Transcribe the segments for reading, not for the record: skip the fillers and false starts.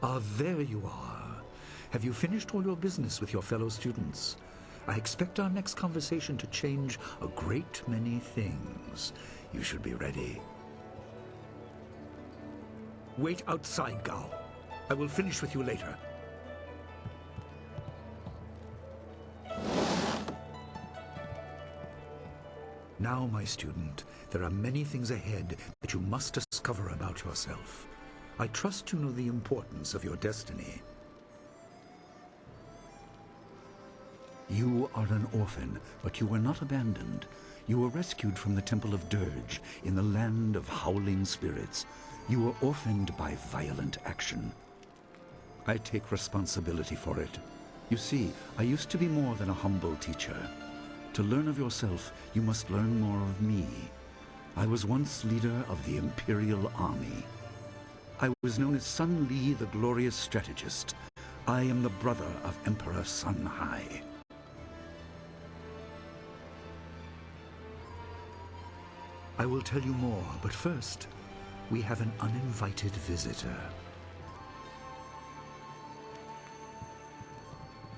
Ah, there you are. Have you finished all your business with your fellow students? I expect our next conversation to change a great many things. You should be ready. Wait outside, Gao. I will finish with you later. Now, my student, there are many things ahead that you must discover about yourself. I trust you know the importance of your destiny. You are an orphan, but you were not abandoned. You were rescued from the Temple of Dirge in the land of howling spirits. You were orphaned by violent action. I take responsibility for it. You see, I used to be more than a humble teacher. To learn of yourself, you must learn more of me. I was once leader of the Imperial Army. I was known as Sun Li, the glorious strategist. I am the brother of Emperor Sun Hai. I will tell you more, but first, we have an uninvited visitor.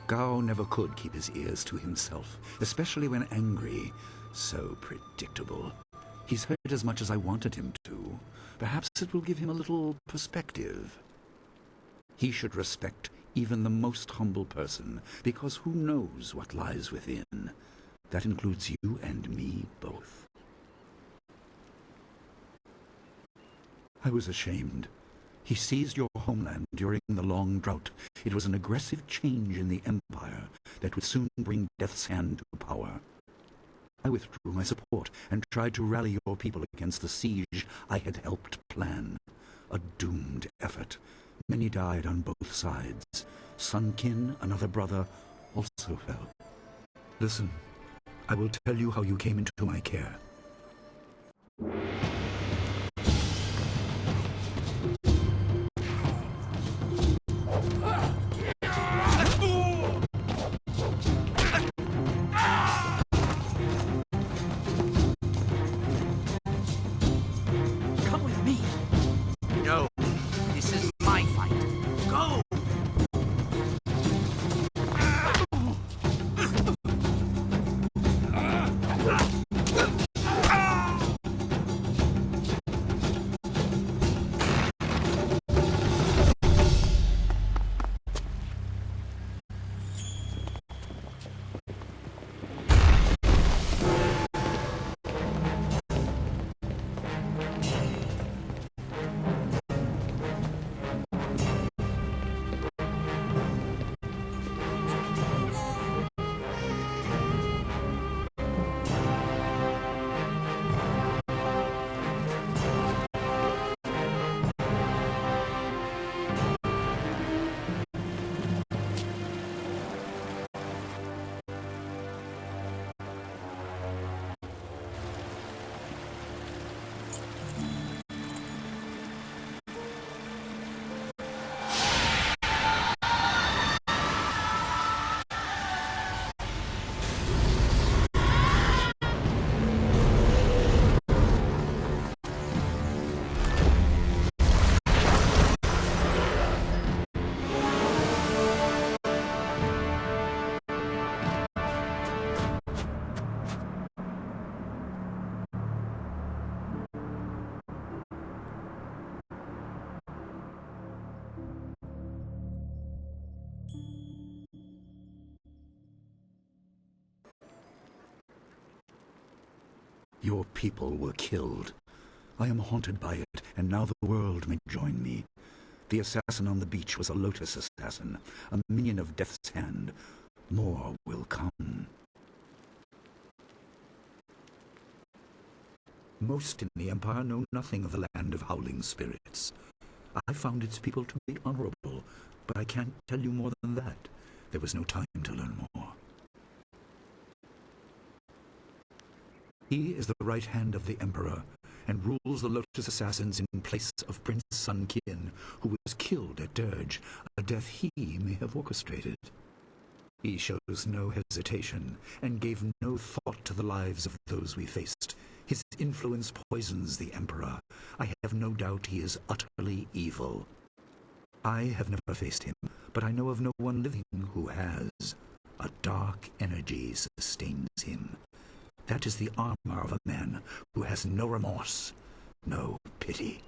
Gao never could keep his ears to himself, especially when angry. So predictable. He's heard as much as I wanted him to. Perhaps it will give him a little perspective. He should respect even the most humble person, because who knows what lies within? That includes you and me both. I was ashamed. He seized your homeland during the long drought. It was an aggressive change in the Empire that would soon bring Death's Hand to power. I withdrew my support and tried to rally your people against the siege I had helped plan. A doomed effort. Many died on both sides. Sun Qin, another brother, also fell. Listen, I will tell you how you came into my care. Your people were killed. I am haunted by it, and now the world may join me. The assassin on the beach was a Lotus assassin, a minion of Death's Hand. More will come. Most in the Empire know nothing of the land of howling spirits. I found its people to be honorable, but I can't tell you more than that. There was no time to learn more. He is the right hand of the Emperor, and rules the Lotus Assassins in place of Prince Sun Qin, who was killed at Dirge, a death he may have orchestrated. He shows no hesitation, and gave no thought to the lives of those we faced. His influence poisons the Emperor. I have no doubt he is utterly evil. I have never faced him, but I know of no one living who has. A dark energy sustains him. That is the armor of a man who has no remorse, no pity.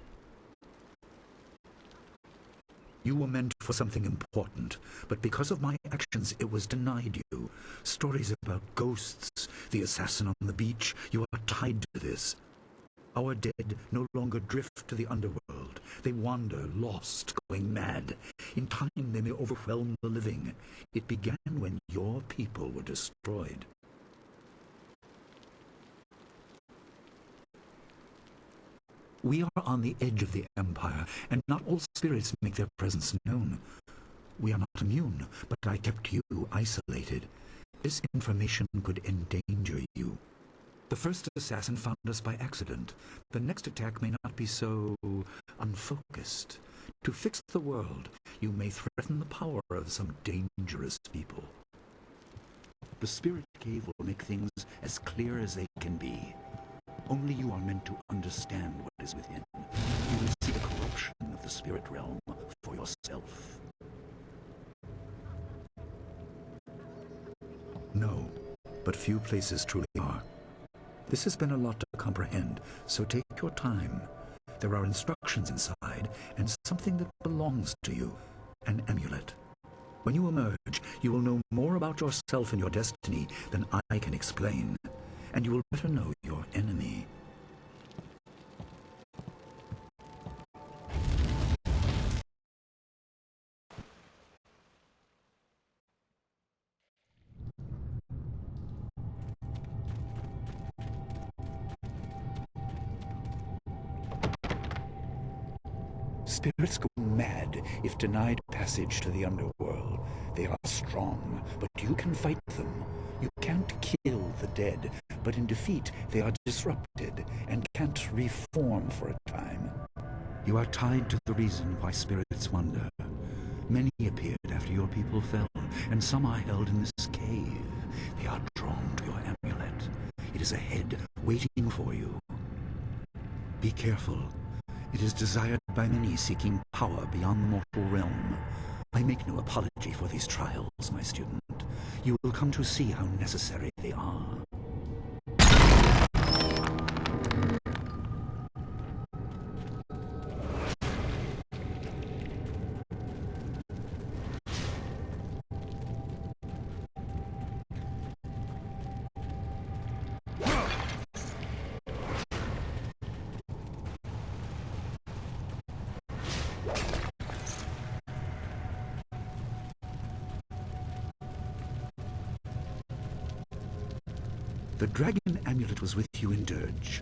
You were meant for something important, but because of my actions it was denied you. Stories about ghosts, the assassin on the beach, you are tied to this. Our dead no longer drift to the underworld. They wander, lost, going mad. In time they may overwhelm the living. It began when your people were destroyed. We are on the edge of the Empire, and not all spirits make their presence known. We are not immune, but I kept you isolated. This information could endanger you. The first assassin found us by accident. The next attack may not be so unfocused. To fix the world, you may threaten the power of some dangerous people. The Spirit Cave will make things as clear as they can be. Only you are meant to understand what is within. You will see the corruption of the spirit realm for yourself. No, but few places truly are. This has been a lot to comprehend, so take your time. There are instructions inside, and something that belongs to you, an amulet. When you emerge, you will know more about yourself and your destiny than I can explain, and you will better know your enemy. Spirits go mad if denied passage to the underworld. They are strong, but you can fight them. You can't kill the dead, but in defeat they are disrupted and can't reform for a time. You are tied to the reason why spirits wander. Many appeared after your people fell, and some are held in this cave. They are drawn to your amulet. It is ahead, waiting for you. Be careful. It is desired by many seeking power beyond the mortal realm. I make no apology for these trials, my student. You will come to see how necessary they are. The dragon amulet was with you in Dirge.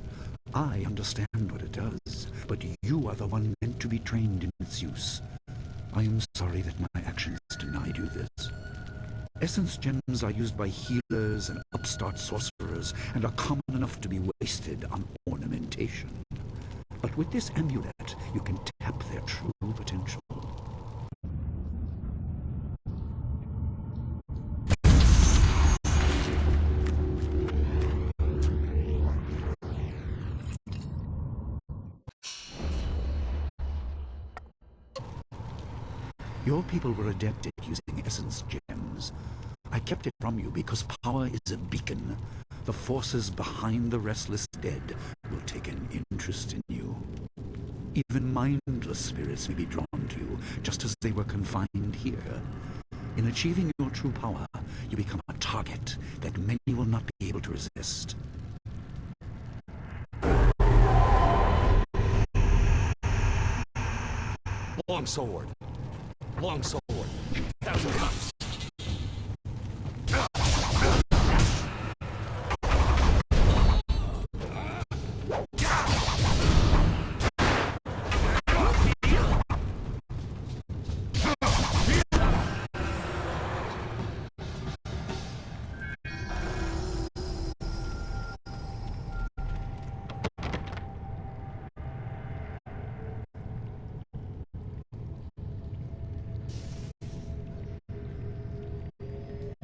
I understand what it does, but you are the one meant to be trained in its use. I am sorry that my actions denied you this. Essence gems are used by healers and upstart sorcerers and are common enough to be wasted on ornamentation. But with this amulet, you can tap their true potential. Your people were adept at using essence gems. I kept it from you because power is a beacon. The forces behind the restless dead will take an interest in you. Even mindless spirits may be drawn to you, just as they were confined here. In achieving your true power, you become a target that many will not be able to resist. Longsword. Longsword. 1,000 cups.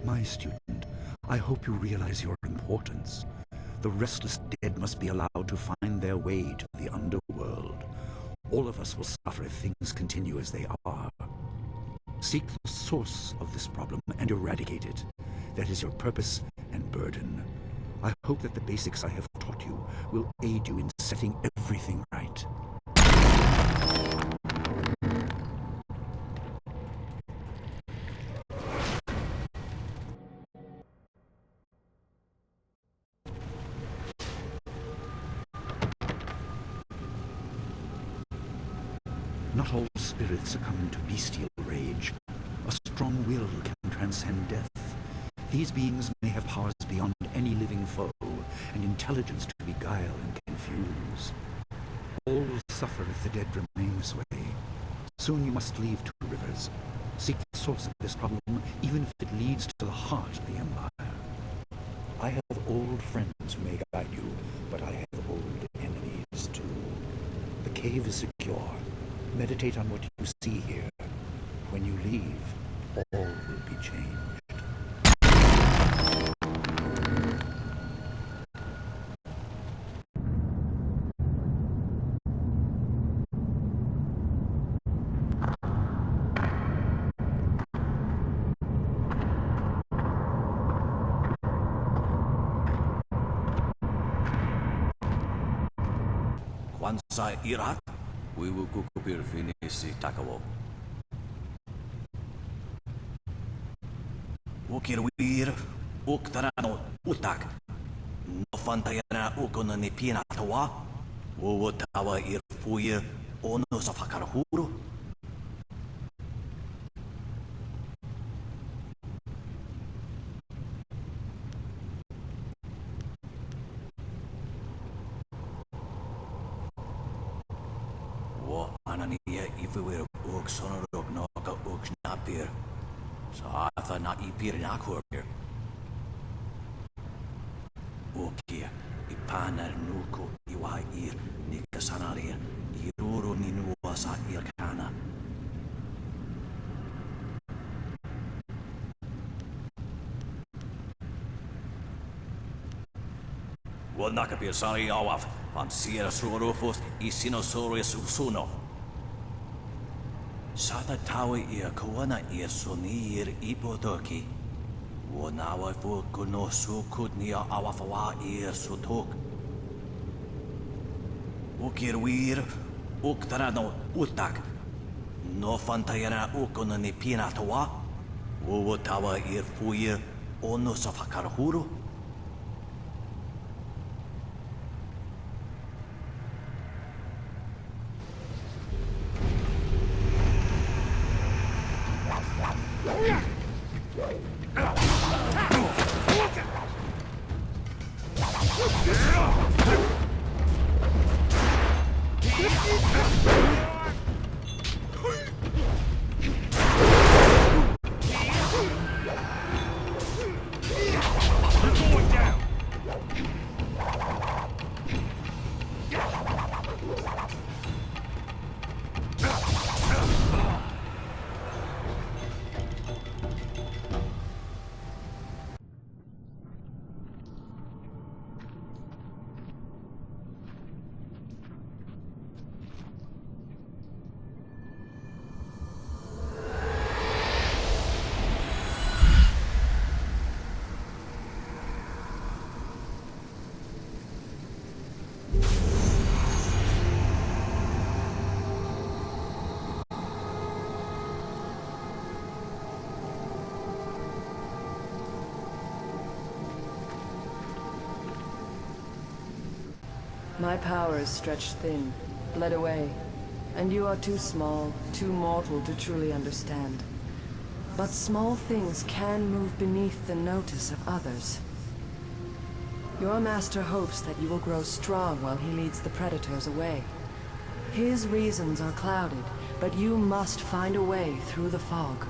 My student, I hope you realize your importance. The restless dead must be allowed to find their way to the underworld. All of us will suffer if things continue as they are. Seek the source of this problem and eradicate it. That is your purpose and burden. I hope that the basics I have taught you will aid you in setting everything right. Not all spirits succumb to bestial rage. A strong will can transcend death. These beings may have powers beyond any living foe, and intelligence to beguile and confuse. All suffer if the dead remain this way. Soon you must leave Two Rivers. Seek the source of this problem, even if it leads to the heart of the Empire. I have old friends who may guide you, but I have old enemies too. The cave is secure. Meditate on what you see here. When you leave, all will be changed. Kwanzaa Iraq, wiwukukupir finisi takawo. Ukirwir, uktarano utak. No fantayana ukona ni pina tawa. Uwutawa irfuir ono sa fakarhuru. Anania ifewir ook sonorok noka ook snapir. Saatha na ipir nakorpir. Okia ipanar nuko iwair nikasanaria iruro ninuasa irkana. Wonakapir sari awaf van Sierras Rorofos I Sinosaurus Usuno. Sada tawa ia kawana ia sonir ipotoki. Wonawa fu kuno sukut nia awafawa ia sutok. Ukirwir, uktarano utak. No fantayana ukona ni pinatawa. Wotawa ir fuir ono safakarhuru. My power is stretched thin, bled away, and you are too small, too mortal to truly understand. But small things can move beneath the notice of others. Your master hopes that you will grow strong while he leads the predators away. His reasons are clouded, but you must find a way through the fog.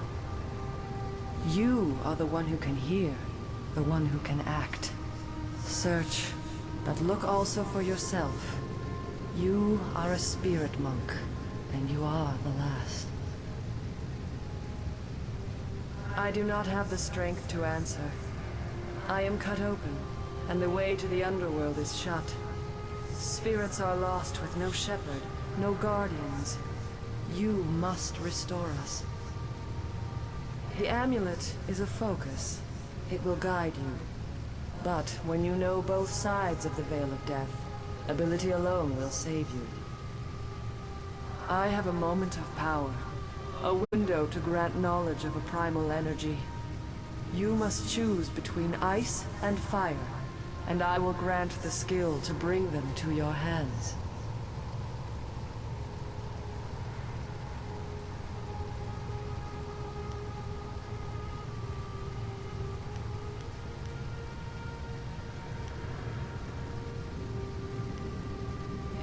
You are the one who can hear, the one who can act. Search. But look also for yourself. You are a spirit monk, and you are the last. I do not have the strength to answer. I am cut open, and the way to the underworld is shut. Spirits are lost with no shepherd, no guardians. You must restore us. The amulet is a focus. It will guide you. But when you know both sides of the Veil of Death, ability alone will save you. I have a moment of power, a window to grant knowledge of a primal energy. You must choose between ice and fire, and I will grant the skill to bring them to your hands.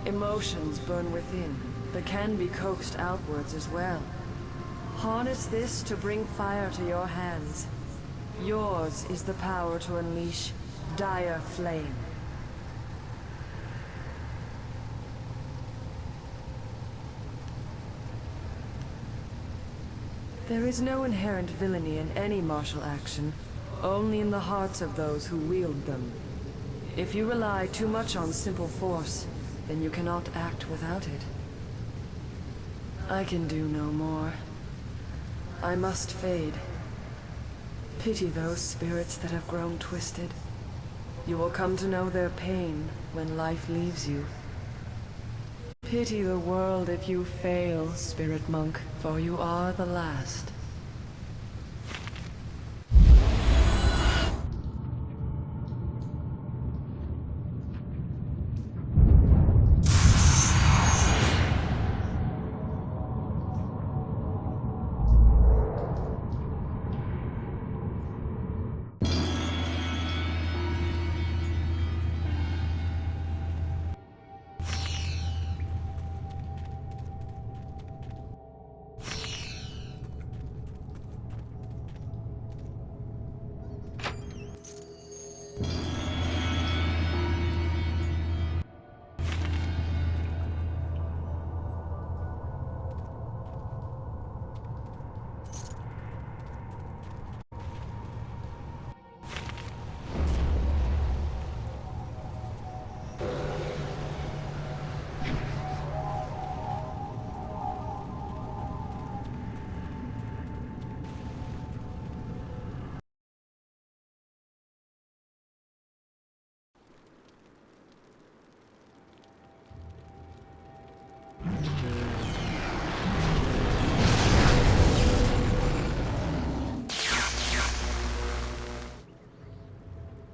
Emotions burn within, but can be coaxed outwards as well. Harness this to bring fire to your hands. Yours is the power to unleash dire flame. There is no inherent villainy in any martial action, only in the hearts of those who wield them. If you rely too much on simple force, then you cannot act without it. I can do no more. I must fade. Pity those spirits that have grown twisted. You will come to know their pain when life leaves you. Pity the world if you fail, spirit monk, for you are the last.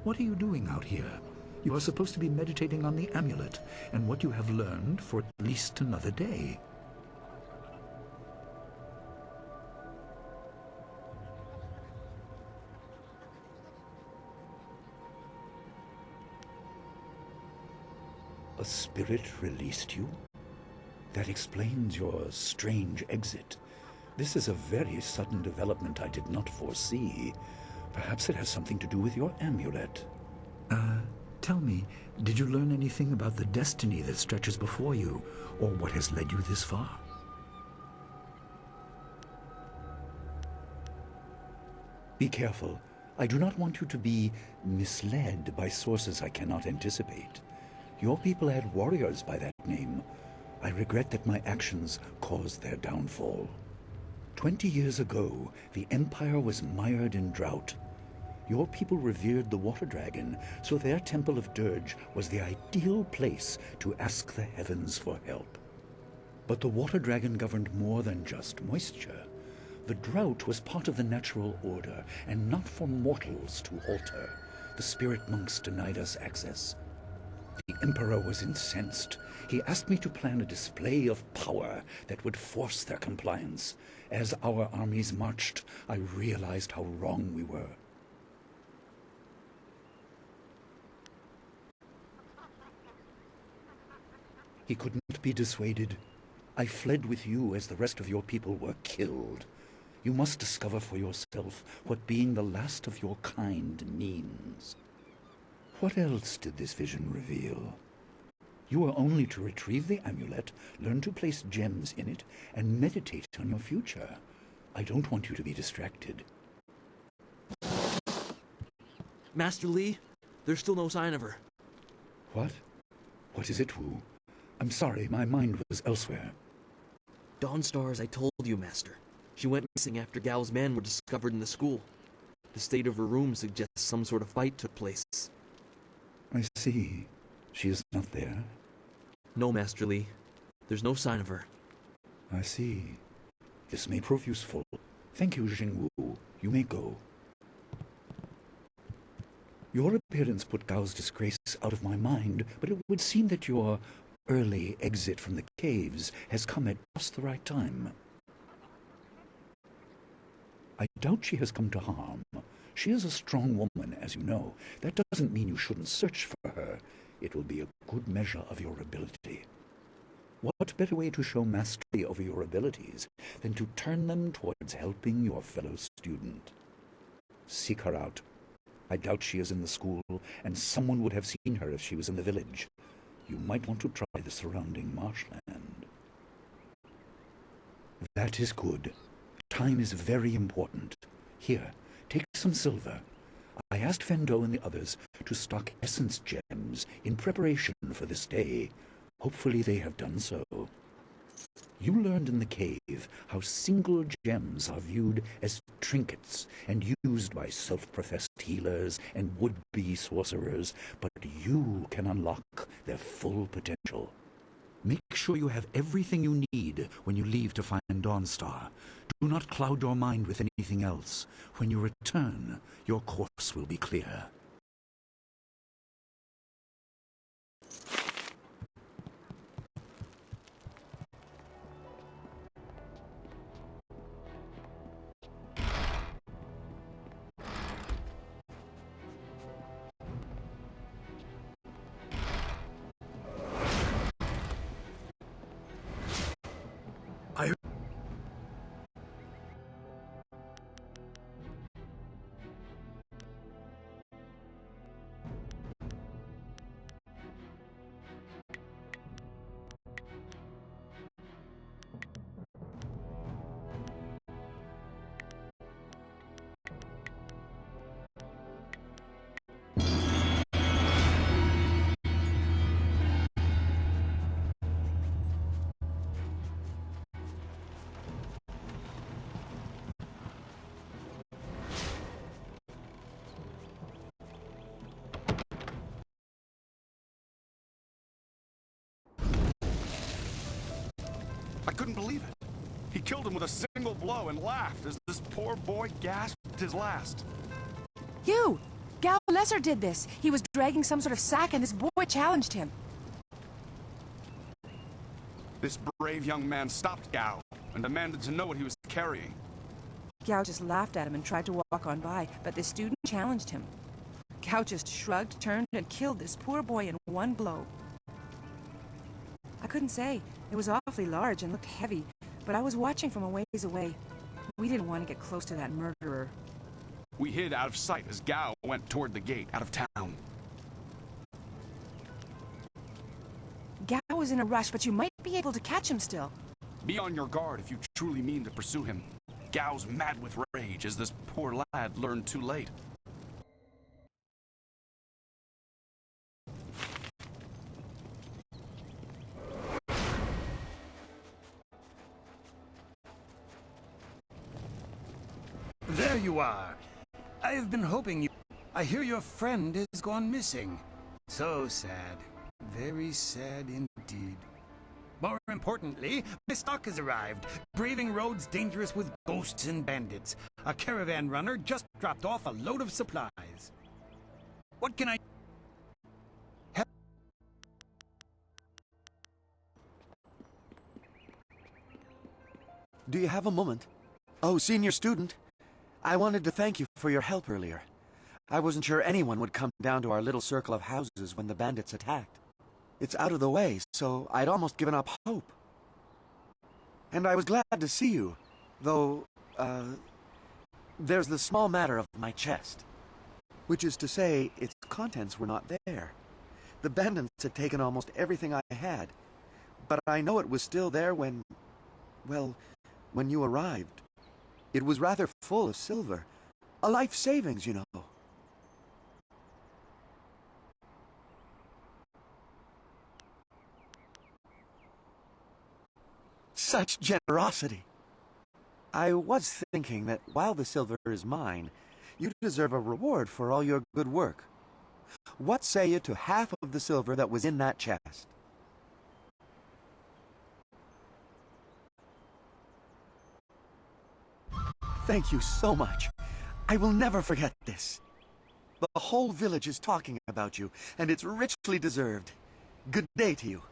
What are you doing out here? You are supposed to be meditating on the amulet and what you have learned for at least another day. A spirit released you? That explains your strange exit. This is a very sudden development I did not foresee. Perhaps it has something to do with your amulet. Tell me, did you learn anything about the destiny that stretches before you, or what has led you this far? Be careful. I do not want you to be misled by sources I cannot anticipate. Your people had warriors by that name. I regret that my actions caused their downfall. 20 years ago, the Empire was mired in drought. Your people revered the water dragon, so their temple of Dirge was the ideal place to ask the heavens for help. But the water dragon governed more than just moisture. The drought was part of the natural order, and not for mortals to alter. The spirit monks denied us access. The Emperor was incensed. He asked me to plan a display of power that would force their compliance. As our armies marched, I realized how wrong we were. He could not be dissuaded. I fled with you as the rest of your people were killed. You must discover for yourself what being the last of your kind means. What else did this vision reveal? You are only to retrieve the amulet, learn to place gems in it, and meditate on your future. I don't want you to be distracted. Master Li, there's still no sign of her. What? What is it, Wu? I'm sorry, my mind was elsewhere. Dawnstar, as I told you, Master. She went missing after Gao's men were discovered in the school. The state of her room suggests some sort of fight took place. I see. She is not there. No, Master Li. There's no sign of her. I see. This may prove useful. Thank you, Jingwu. You may go. Your appearance put Gao's disgrace out of my mind, but it would seem that your early exit from the caves has come at just the right time. I doubt she has come to harm. She is a strong woman, as you know. That doesn't mean you shouldn't search for her. It will be a good measure of your ability. What better way to show mastery over your abilities than to turn them towards helping your fellow student? Seek her out. I doubt she is in the school, and someone would have seen her if she was in the village. You might want to try the surrounding marshland. That is good. Time is very important. Here, take some silver. I asked Fendo and the others to stock essence gems in preparation for this day. Hopefully they have done so. You learned in the cave how single gems are viewed as trinkets and used by self-professed healers and would-be sorcerers, but you can unlock their full potential. Make sure you have everything you need when you leave to find Dawnstar. Do not cloud your mind with anything else. When you return, your course will be clear. I couldn't believe it. He killed him with a single blow and laughed as this poor boy gasped his last. You! Gao Lesser did this. He was dragging some sort of sack and this boy challenged him. This brave young man stopped Gao and demanded to know what he was carrying. Gao just laughed at him and tried to walk on by, but the student challenged him. Gao just shrugged, turned, and killed this poor boy in one blow. I couldn't say. It was awfully large and looked heavy, but I was watching from a ways away. We didn't want to get close to that murderer. We hid out of sight as Gao went toward the gate out of town. Gao was in a rush, but you might be able to catch him still. Be on your guard if you truly mean to pursue him. Gao's mad with rage as this poor lad learned too late. There you are. I have been hoping you... I hear your friend has gone missing. So sad. Very sad indeed. More importantly, my stock has arrived. Braving roads dangerous with ghosts and bandits. A caravan runner just dropped off a load of supplies. What can I... Do you have a moment? Oh, senior student. I wanted to thank you for your help earlier. I wasn't sure anyone would come down to our little circle of houses when the bandits attacked. It's out of the way, so I'd almost given up hope. And I was glad to see you, though, there's the small matter of my chest. Which is to say, its contents were not there. The bandits had taken almost everything I had, but I know it was still there when, well, when you arrived. It was rather full of silver. A life savings, you know. Such generosity. I was thinking that while the silver is mine, you deserve a reward for all your good work. What say you to half of the silver that was in that chest? Thank you so much. I will never forget this. The whole village is talking about you, and it's richly deserved. Good day to you.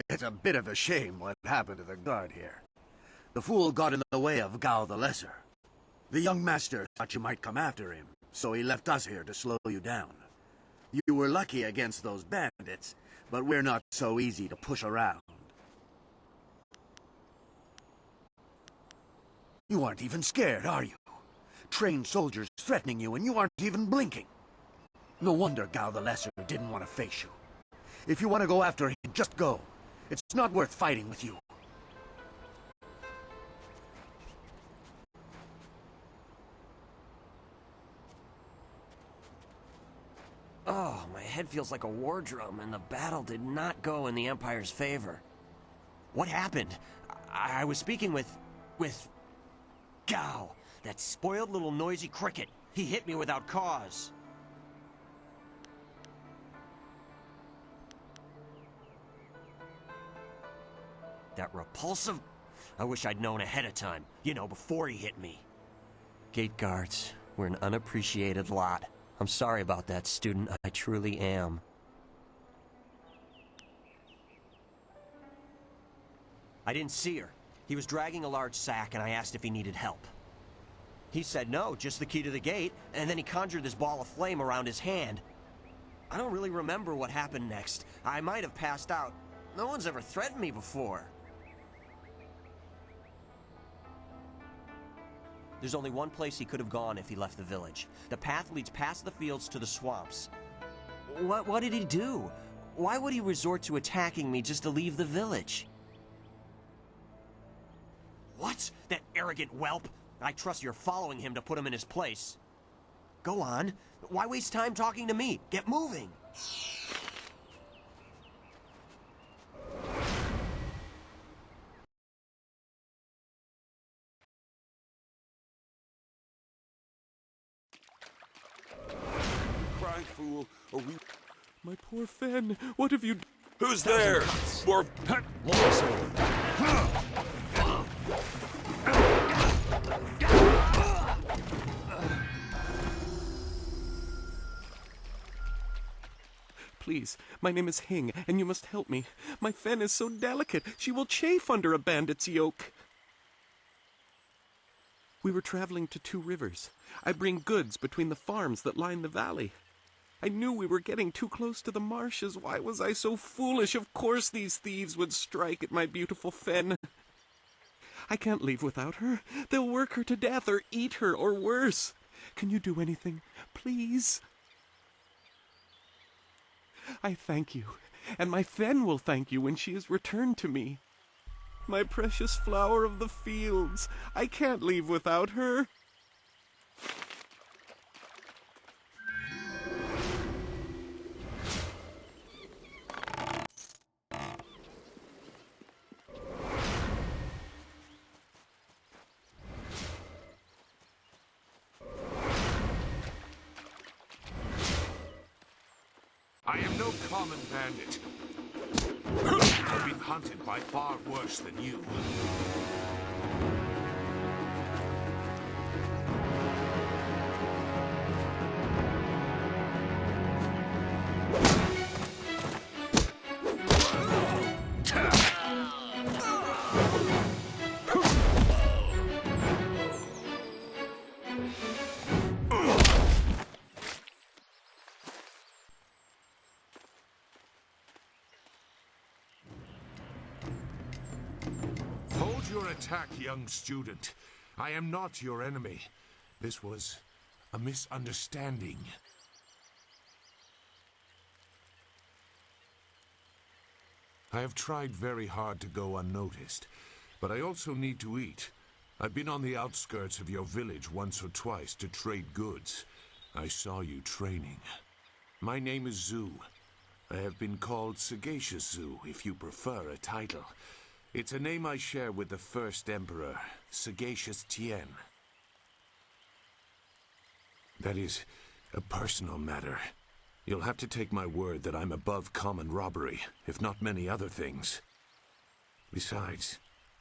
It's a bit of a shame what happened to the guard here. The fool got in the way of Gao the Lesser. The young master thought you might come after him, so he left us here to slow you down. You were lucky against those bandits, but we're not so easy to push around. You aren't even scared, are you? Trained soldiers threatening you and you aren't even blinking. No wonder Gao the Lesser didn't want to face you. If you want to go after him, just go. It's not worth fighting with you. Oh, my head feels like a war drum, and the battle did not go in the Empire's favor. What happened? I was speaking with Gao, that spoiled little noisy cricket. He hit me without cause. That repulsive... I wish I'd known ahead of time. You know, before he hit me. Gate guards, we're an unappreciated lot. I'm sorry about that, student. I truly am. I didn't see her. He was dragging a large sack, and I asked if he needed help. He said no, just the key to the gate, and then he conjured this ball of flame around his hand. I don't really remember what happened next. I might have passed out. No one's ever threatened me before. There's only one place he could have gone if he left the village. The path leads past the fields to the swamps. What did he do? Why would he resort to attacking me just to leave the village? What? That arrogant whelp? I trust you're following him to put him in his place. Go on. Why waste time talking to me? Get moving! Fool, or we... My poor Fen, what have you... Who's there? More... Please, my name is Hing, and you must help me. My Fen is so delicate, she will chafe under a bandit's yoke. We were traveling to 2 rivers. I bring goods between the farms that line the valley. I knew we were getting too close to the marshes. Why was I so foolish? Of course these thieves would strike at my beautiful Fen. I can't leave without her. They'll work her to death or eat her or worse. Can you do anything, please? I thank you, and my Fen will thank you when she is returned to me. My precious flower of the fields. I can't leave without her. I am no common bandit. I've been hunted by far worse than you. your attack, young student. I am not your enemy. This was a misunderstanding. I have tried very hard to go unnoticed, but I also need to eat. I've been on the outskirts of your village once or twice to trade goods. I saw you training. My name is Zhu. I have been called Sagacious Zhu, if you prefer a title. It's a name I share with the first emperor, Sagacious Tien. That is a personal matter. You'll have to take my word that I'm above common robbery, if not many other things. Besides,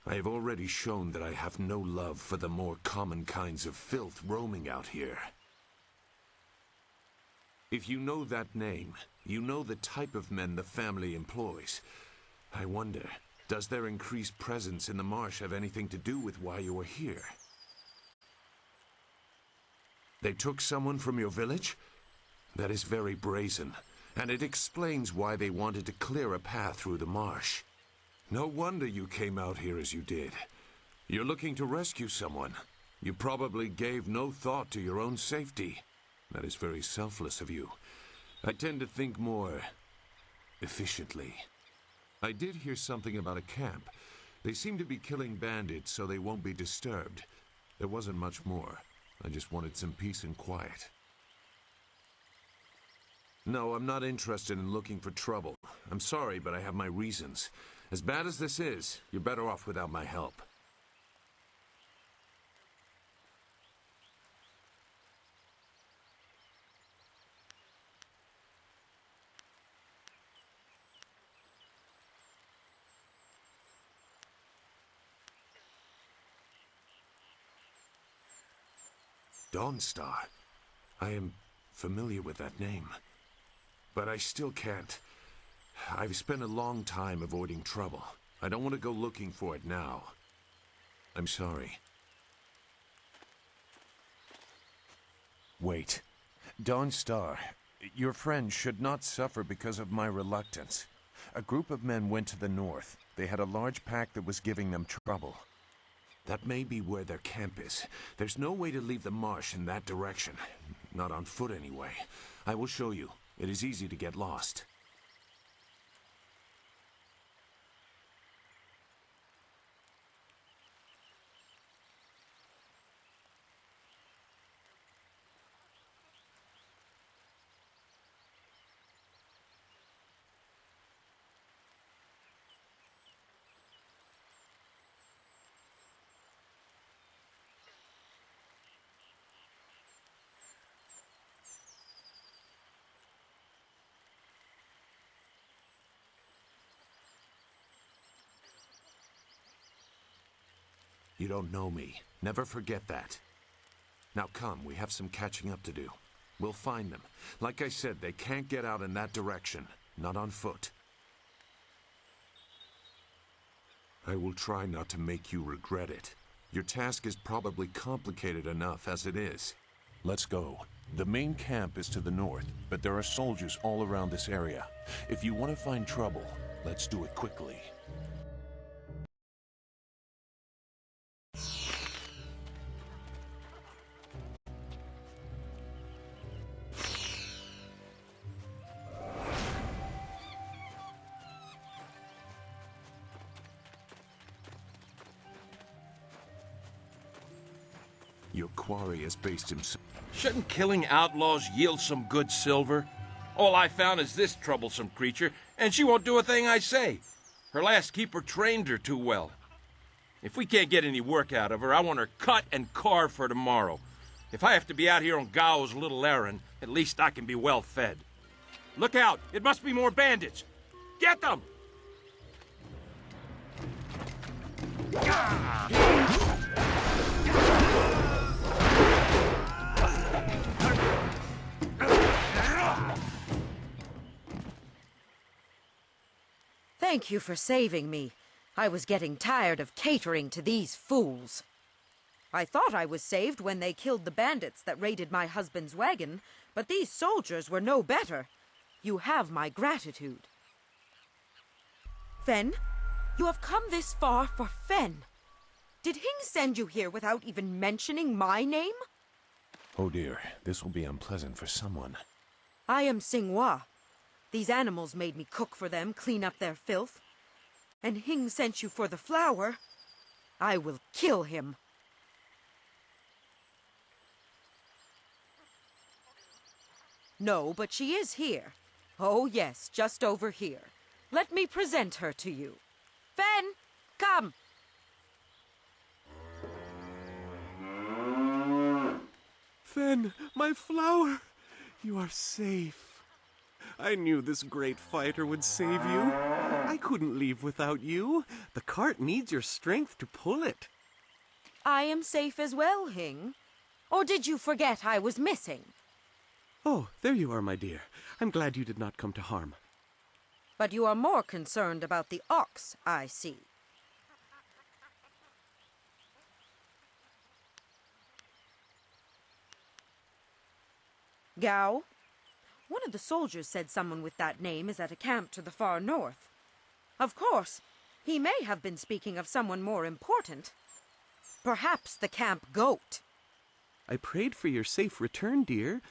I have already shown that I have no love for the more common kinds of filth roaming out here. If you know that name, you know the type of men the family employs. I wonder, does their increased presence in the marsh have anything to do with why you are here? They took someone from your village? That is very brazen, and it explains why they wanted to clear a path through the marsh. No wonder you came out here as you did. You're looking to rescue someone. You probably gave no thought to your own safety. That is very selfless of you. I tend to think more efficiently. I did hear something about a camp. They seem to be killing bandits so they won't be disturbed. There wasn't much more. I just wanted some peace and quiet. No, I'm not interested in looking for trouble. I'm sorry, but I have my reasons. As bad as this is, you're better off without my help. Dawnstar. I am familiar with that name. But I still can't. I've spent a long time avoiding trouble. I don't want to go looking for it now. I'm sorry. Wait. Dawnstar, your friend should not suffer because of my reluctance. A group of men went to the north. They had a large pack that was giving them trouble. That may be where their camp is. There's no way to leave the marsh in that direction. Not on foot, anyway. I will show you. It is easy to get lost. You don't know me. Never forget that. Now come, we have some catching up to do. We'll find them. Like I said, they can't get out in that direction. Not on foot. I will try not to make you regret it. Your task is probably complicated enough as it is. Let's go. The main camp is to the north, but there are soldiers all around this area. If you want to find trouble, let's do it quickly. Your quarry has based himself. Shouldn't killing outlaws yield some good silver? All I found is this troublesome creature, and she won't do a thing I say. Her last keeper trained her too well. If we can't get any work out of her, I want her cut and carved for tomorrow. If I have to be out here on Gao's little errand, at least I can be well fed. Look out! It must be more bandits! Get them! Thank you for saving me. I was getting tired of catering to these fools. I thought I was saved when they killed the bandits that raided my husband's wagon, but these soldiers were no better. You have my gratitude. Fen, you have come this far for Fen. Did Hing send you here without even mentioning my name? Oh dear, this will be unpleasant for someone. I am Singhua. These animals made me cook for them, clean up their filth. And Hing sent you for the flower. I will kill him. No, but she is here. Oh yes, just over here. Let me present her to you. Fen, come! Fen, my flower! You are safe. I knew this great fighter would save you. I couldn't leave without you. The cart needs your strength to pull it. I am safe as well, Hing. Or did you forget I was missing? Oh, there you are, my dear. I'm glad you did not come to harm. But you are more concerned about the ox, I see. Gao? One of the soldiers said someone with that name is at a camp to the far north. Of course, he may have been speaking of someone more important. Perhaps the camp goat. I prayed for your safe return, dear,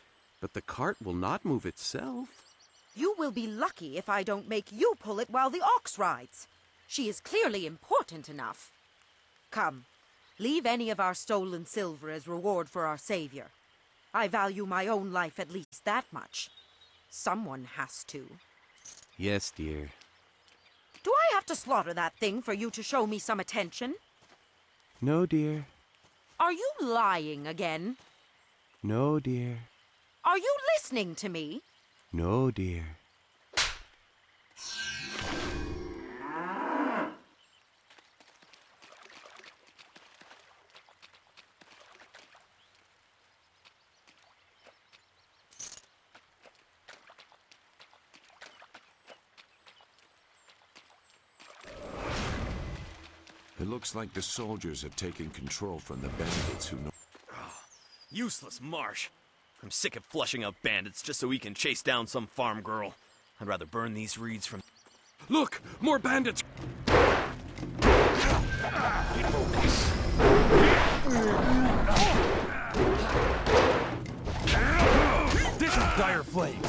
but the cart will not move itself. You will be lucky if I don't make you pull it while the ox rides. She is clearly important enough. Come, leave any of our stolen silver as reward for our savior. I value my own life at least that much. Someone has to. Yes, dear. Do I have to slaughter that thing for you to show me some attention? No, dear. Are you lying again? No, dear. Are you listening to me? No, dear. It looks like the soldiers have taken control from the bandits who know... Useless marsh. I'm sick of flushing out bandits just so we can chase down some farm girl. I'd rather burn these reeds from... Look! More bandits! This is Dire Flame!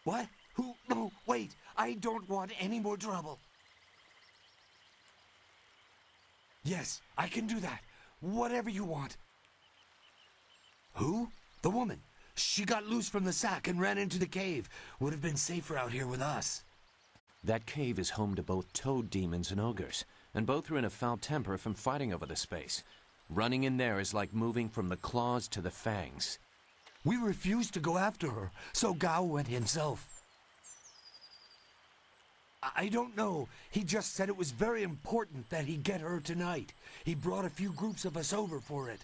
What? Who? No, wait. I don't want any more trouble. Yes, I can do that. Whatever you want. Who? The woman. She got loose from the sack and ran into the cave. Would have been safer out here with us. That cave is home to both toad demons and ogres, and both are in a foul temper from fighting over the space. Running in there is like moving from the claws to the fangs. We refused to go after her, so Gao went himself. I don't know. He just said it was very important that he get her tonight. He brought a few groups of us over for it.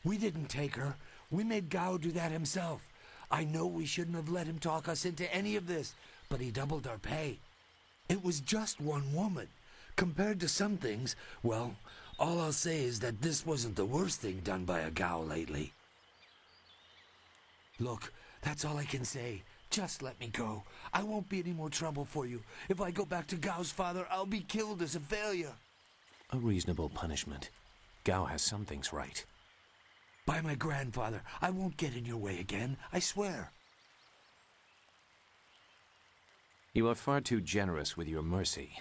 We didn't take her. We made Gao do that himself. I know we shouldn't have let him talk us into any of this, but he doubled our pay. It was just one woman. Compared to some things, well, all I'll say is that this wasn't the worst thing done by a Gao lately. Look, that's all I can say. Just let me go. I won't be any more trouble for you. If I go back to Gao's father, I'll be killed as a failure. A reasonable punishment. Gao has some things right. By my grandfather, I won't get in your way again, I swear. You are far too generous with your mercy.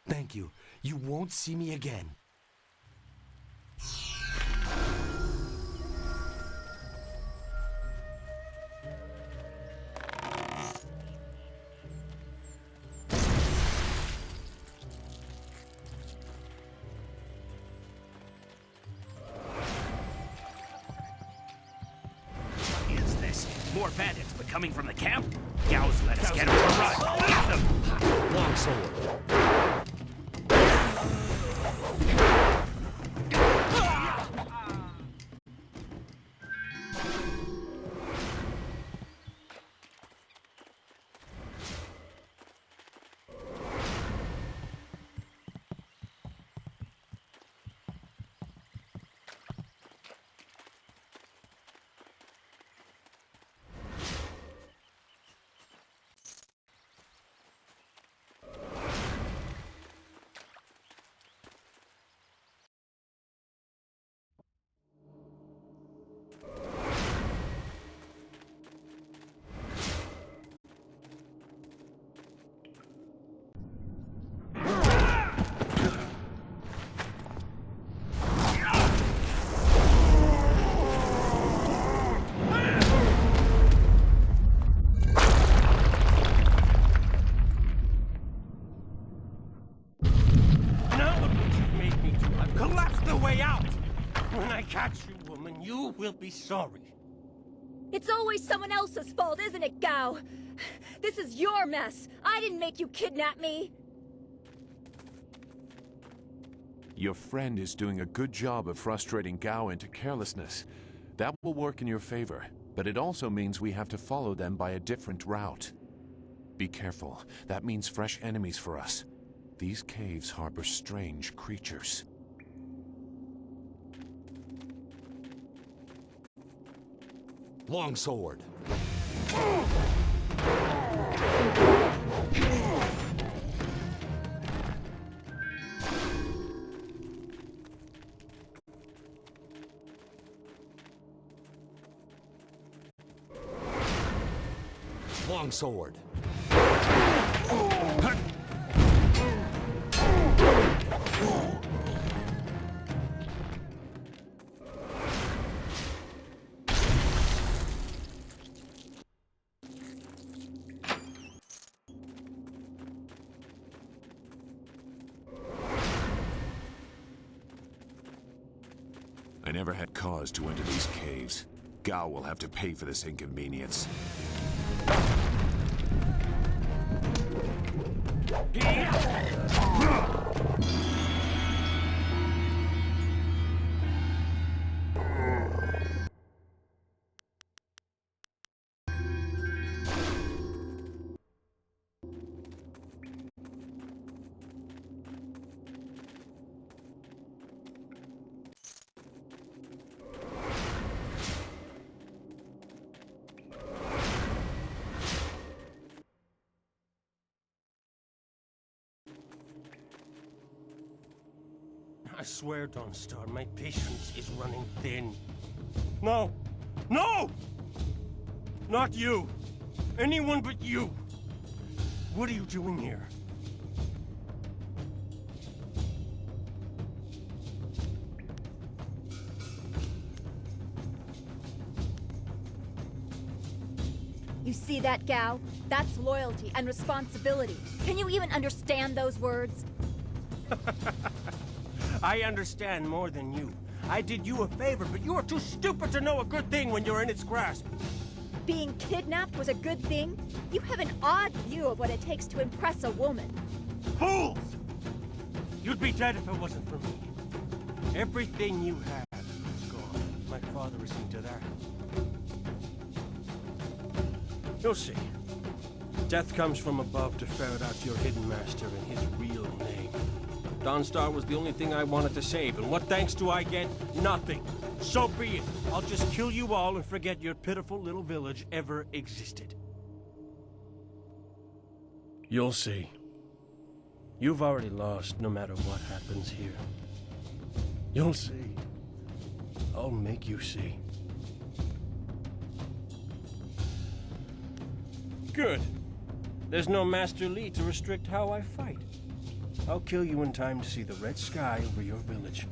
Thank you. You won't see me again. More bandits, but coming from the camp? Gao's let us get them to run. Get them! Long sword. Collapse the way out! When I catch you, woman, you will be sorry. It's always someone else's fault, isn't it, Gao? This is your mess. I didn't make you kidnap me. Your friend is doing a good job of frustrating Gao into carelessness. That will work in your favor, but it also means we have to follow them by a different route. Be careful. That means fresh enemies for us. These caves harbor strange creatures. Longsword. Longsword. I never had cause to enter these caves. Gao will have to pay for this inconvenience. I swear, Dawnstar, my patience is running thin. No! No! Not you! Anyone but you! What are you doing here? You see that, Gao? That's loyalty and responsibility. Can you even understand those words? I understand more than you. I did you a favor, but you are too stupid to know a good thing when you're in its grasp. Being kidnapped was a good thing? You have an odd view of what it takes to impress a woman. Fools! You'd be dead if it wasn't for me. Everything you had is gone. My father has seen to that. You'll see. Death comes from above to ferret out your hidden master and his real name. Dawnstar was the only thing I wanted to save, and what thanks do I get? Nothing. So be it. I'll just kill you all and forget your pitiful little village ever existed. You'll see. You've already lost no matter what happens here. You'll see. I'll make you see. Good. There's no Master Li to restrict how I fight. I'll kill you in time to see the red sky over your village.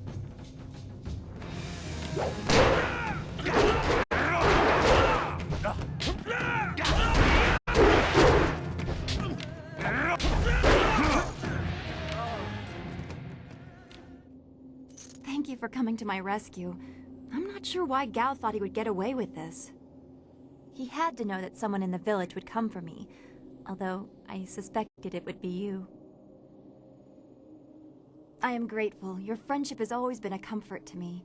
Thank you for coming to my rescue. I'm not sure why Gao thought he would get away with this. He had to know that someone in the village would come for me, although I suspected it would be you. I am grateful. Your friendship has always been a comfort to me.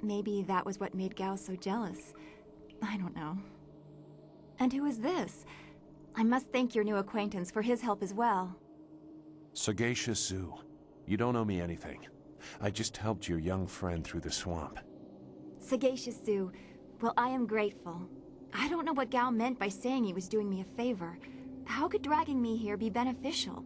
Maybe that was what made Gao so jealous. I don't know. And who is this? I must thank your new acquaintance for his help as well. Sagacious Zoo. You don't owe me anything. I just helped your young friend through the swamp. Sagacious Zoo. Well, I am grateful. I don't know what Gao meant by saying he was doing me a favor. How could dragging me here be beneficial?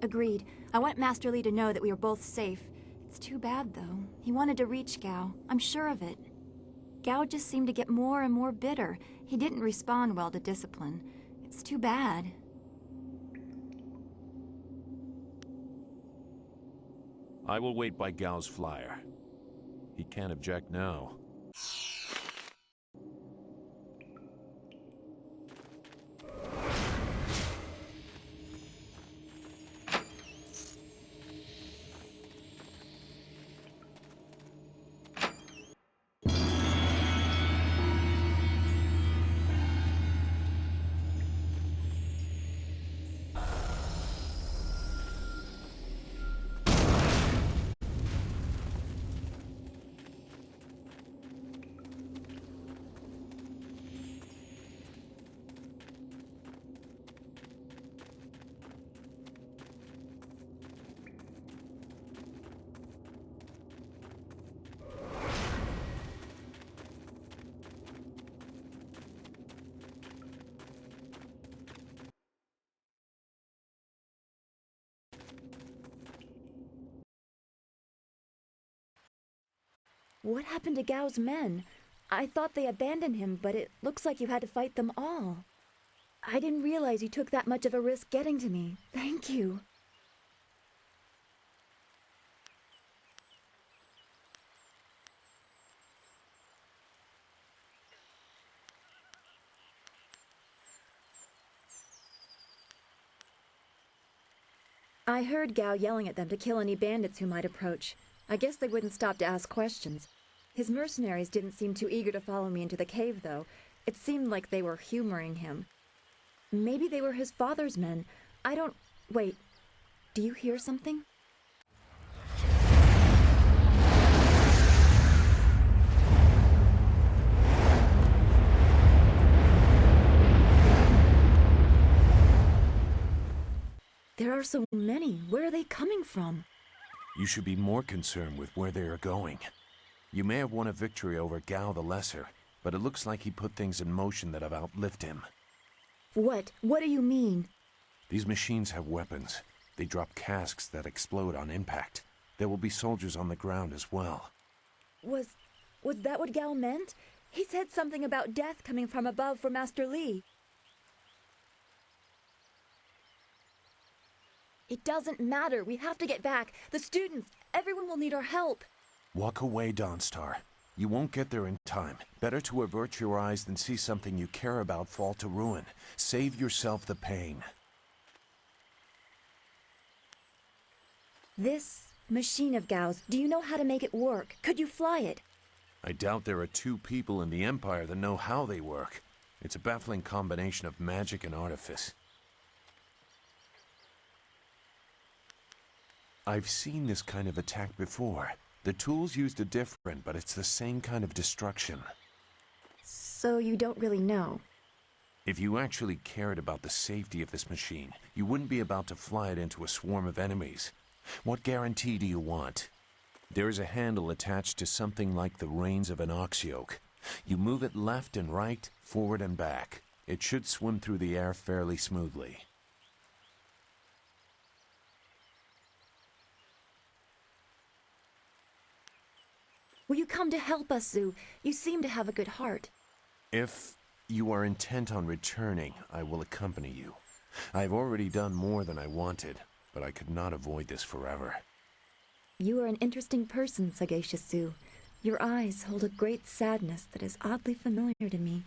Agreed. I want Master Li to know that we are both safe. It's too bad, though. He wanted to reach Gao. I'm sure of it. Gao just seemed to get more and more bitter. He didn't respond well to discipline. It's too bad. I will wait by Gao's flyer. He can't object now. What happened to Gao's men? I thought they abandoned him, but it looks like you had to fight them all. I didn't realize you took that much of a risk getting to me. Thank you. I heard Gao yelling at them to kill any bandits who might approach. I guess they wouldn't stop to ask questions. His mercenaries didn't seem too eager to follow me into the cave, though. It seemed like they were humoring him. Maybe they were his father's men. I don't... Wait. Do you hear something? There are so many. Where are they coming from? You should be more concerned with where they are going. You may have won a victory over Gao the Lesser, but it looks like he put things in motion that have outlived him. What? What do you mean? These machines have weapons. They drop casks that explode on impact. There will be soldiers on the ground as well. Was that what Gao meant? He said something about death coming from above for Master Li. It doesn't matter. We have to get back. The students, everyone will need our help. Walk away, Dawnstar. You won't get there in time. Better to avert your eyes than see something you care about fall to ruin. Save yourself the pain. This machine of Gao's, do you know how to make it work? Could you fly it? I doubt there are two people in the Empire that know how they work. It's a baffling combination of magic and artifice. I've seen this kind of attack before. The tools used are different, but it's the same kind of destruction. So you don't really know? If you actually cared about the safety of this machine, you wouldn't be about to fly it into a swarm of enemies. What guarantee do you want? There is a handle attached to something like the reins of an ox yoke. You move it left and right, forward and back. It should swim through the air fairly smoothly. Will you come to help us, Zhu? You seem to have a good heart. If you are intent on returning, I will accompany you. I've already done more than I wanted, but I could not avoid this forever. You are an interesting person, sagacious Zhu. Your eyes hold a great sadness that is oddly familiar to me,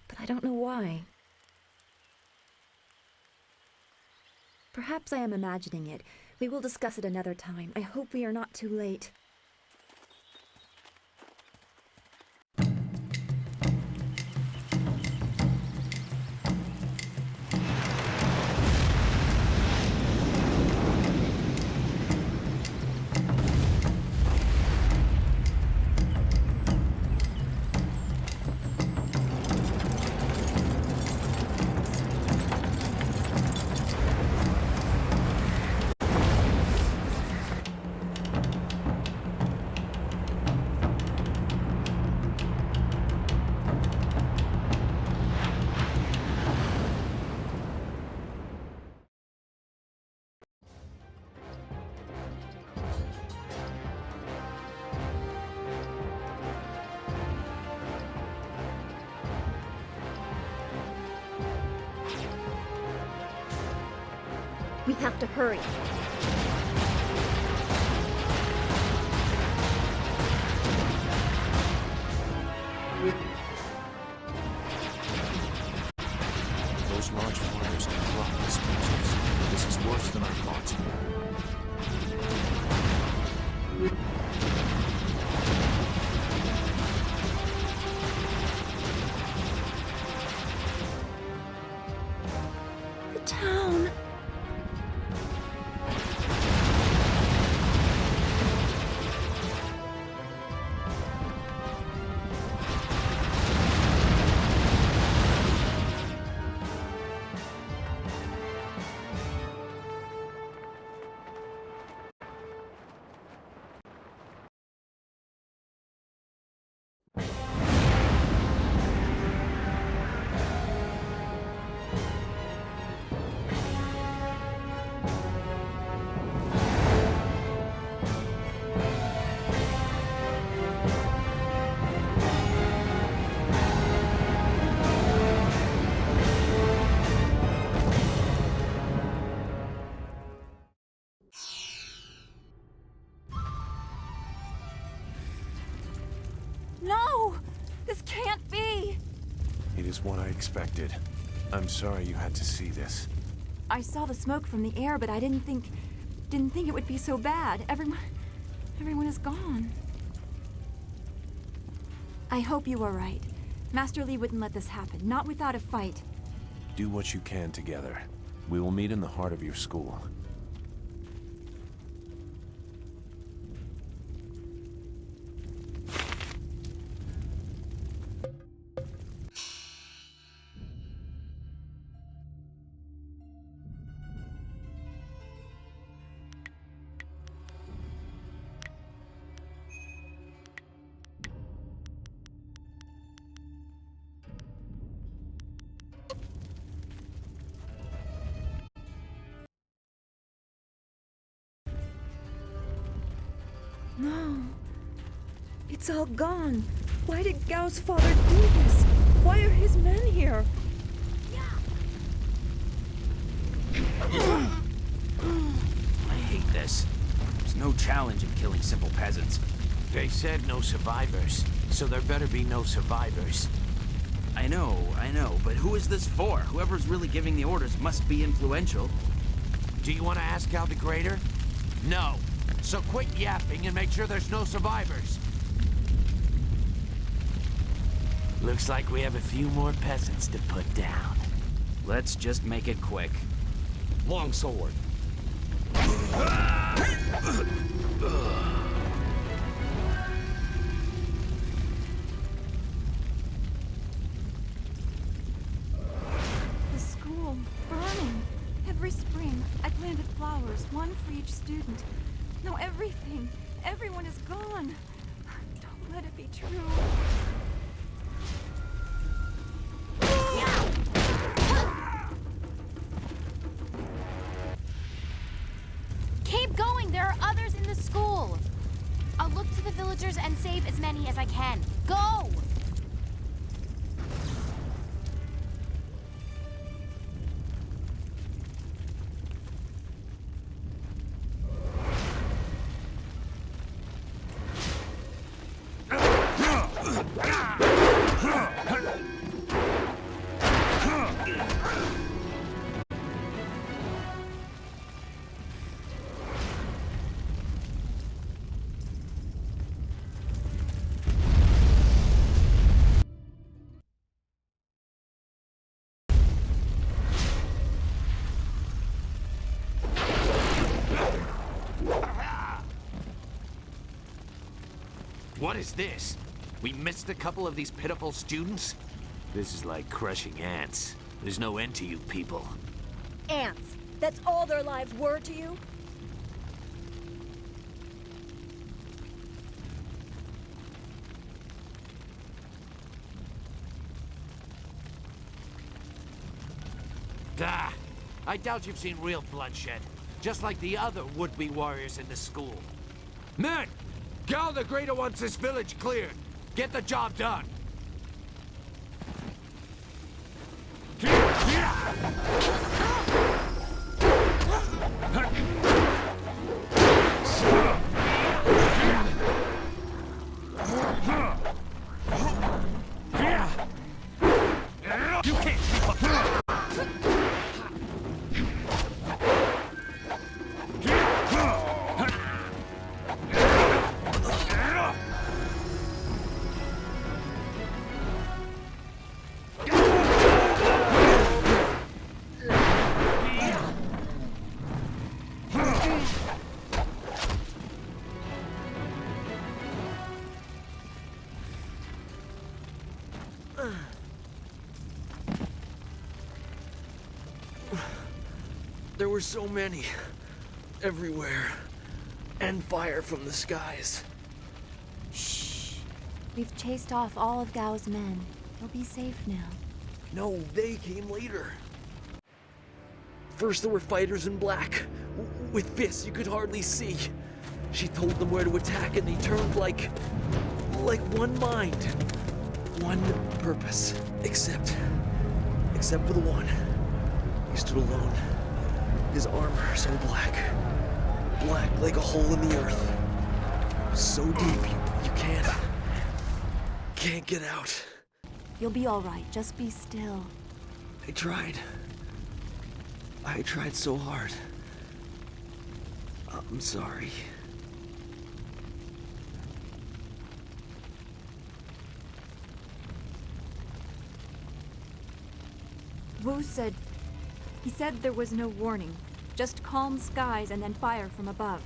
but I don't know why. Perhaps I am imagining it. We will discuss it another time. I hope we are not too late. We have to hurry. Those large fires can drop explosives. This is worse than I thought. The town. fate is what I expected. I'm sorry you had to see this. I saw the smoke from the air, but I didn't think it would be so bad. Everyone is gone. I hope you are right. Master Li wouldn't let this happen, not without a fight. Do what you can together. We will meet in the heart of your school. No. It's all gone. Why did Gao's father do this? Why are his men here? I hate this. There's no challenge in killing simple peasants. They said no survivors, so there better be no survivors. I know, but who is this for? Whoever's really giving the orders must be influential. Do you want to ask Gal the Greater? No. So quit yapping and make sure there's no survivors. Looks like we have a few more peasants to put down. Let's just make it quick. Longsword. The school, burning. Every spring, I planted flowers, one for each student. Now everything, everyone is gone. Don't let it be true. Keep going! There are others in the school! I'll look to the villagers and save as many as I can. Go! What is this? We missed a couple of these pitiful students? This is like crushing ants. There's no end to you people. Ants. That's all their lives were to you? Ah, I doubt you've seen real bloodshed. Just like the other would-be warriors in the school. Men! Gal the Greater wants this village cleared. Get the job done. You can't keep up. There were so many. Everywhere. And fire from the skies. Shh. We've chased off all of Gao's men. They'll be safe now. No, they came later. First there were fighters in black. With fists you could hardly see. She told them where to attack and they turned like one mind. One purpose. Except for the one. He stood alone. His armor so black. Black like a hole in the earth. So deep you can't get out. You'll be all right. Just be still. I tried. I tried so hard. I'm sorry. Wu said... He said there was no warning. Just calm skies and then fire from above.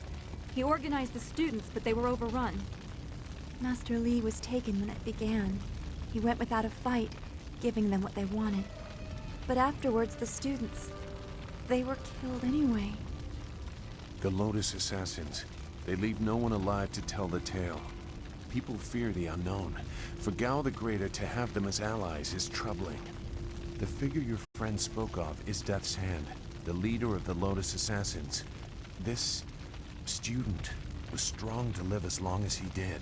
He organized the students, but they were overrun. Master Li was taken when it began. He went without a fight, giving them what they wanted. But afterwards, the students... they were killed anyway. The Lotus Assassins. They leave no one alive to tell the tale. People fear the unknown. For Gao the Greater to have them as allies is troubling. The figure your friend spoke of is Death's Hand, the leader of the Lotus Assassins. This student was strong to live as long as he did.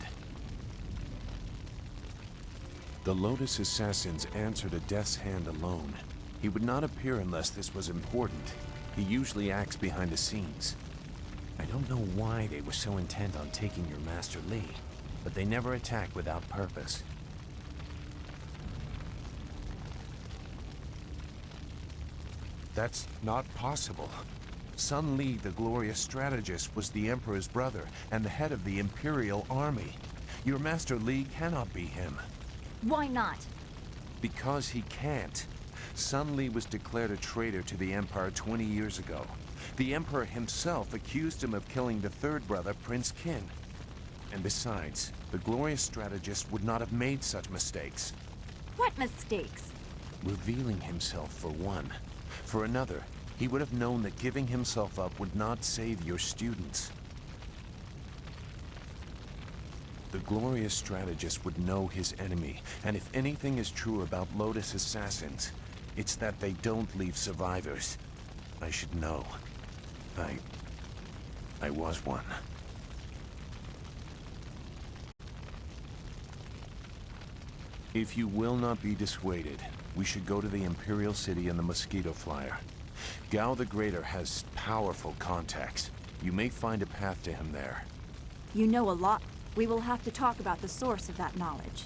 The Lotus Assassins answer to Death's Hand alone. He would not appear unless this was important. He usually acts behind the scenes. I don't know why they were so intent on taking your Master Li, but they never attack without purpose. That's not possible. Sun Li, the glorious strategist, was the Emperor's brother and the head of the Imperial Army. Your Master Li cannot be him. Why not? Because he can't. Sun Li was declared a traitor to the Empire 20 years ago. The Emperor himself accused him of killing the third brother, Prince Qin. And besides, the glorious strategist would not have made such mistakes. What mistakes? Revealing himself, for one. For another, he would have known that giving himself up would not save your students. The glorious strategist would know his enemy, and if anything is true about Lotus Assassins, it's that they don't leave survivors. I should know. I was one. If you will not be dissuaded, we should go to the Imperial City in the Mosquito Flyer. Gao the Greater has powerful contacts. You may find a path to him there. You know a lot. We will have to talk about the source of that knowledge.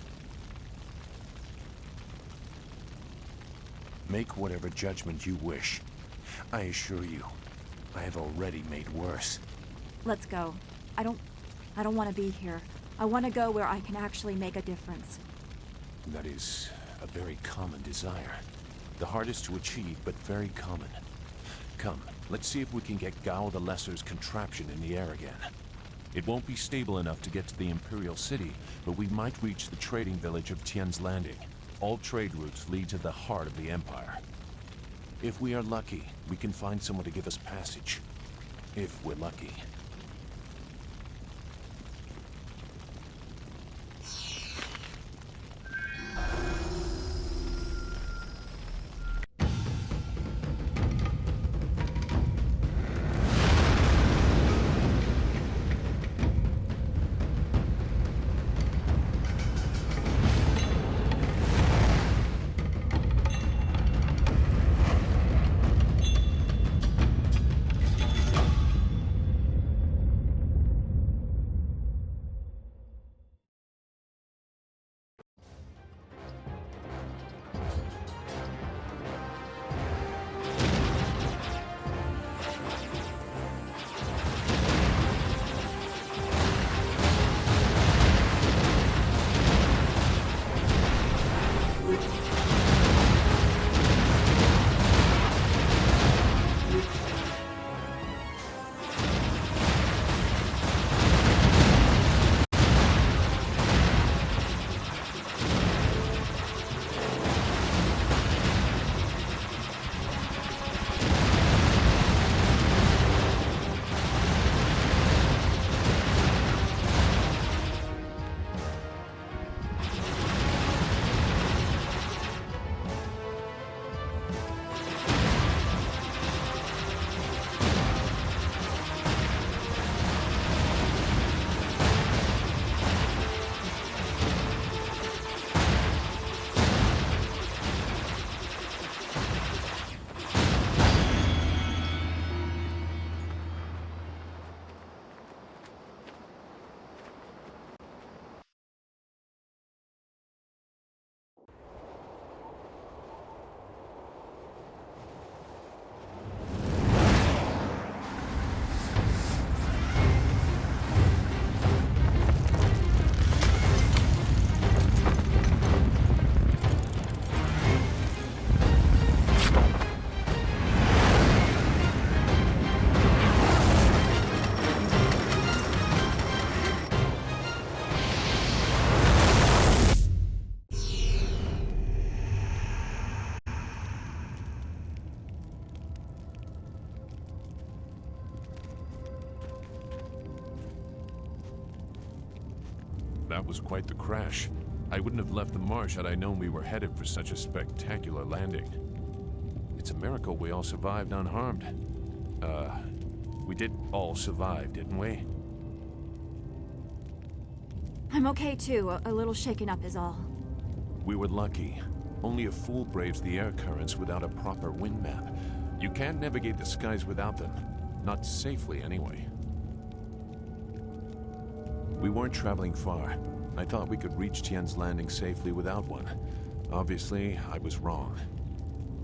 Make whatever judgment you wish. I assure you, I have already made worse. Let's go. I don't want to be here. I want to go where I can actually make a difference. That is a very common desire. The hardest to achieve, but very common. Come, let's see if we can get Gao the Lesser's contraption in the air again. It won't be stable enough to get to the Imperial City, but we might reach the trading village of Tian's Landing. All trade routes lead to the heart of the Empire. If we are lucky, we can find someone to give us passage. If we're lucky. That was quite the crash. I wouldn't have left the marsh had I known we were headed for such a spectacular landing. It's a miracle we all survived unharmed. We did all survive, didn't we? I'm okay too. A little shaken up is all. We were lucky. Only a fool braves the air currents without a proper wind map. You can't navigate the skies without them. Not safely, anyway. We weren't traveling far. I thought we could reach Tien's Landing safely without one. Obviously, I was wrong.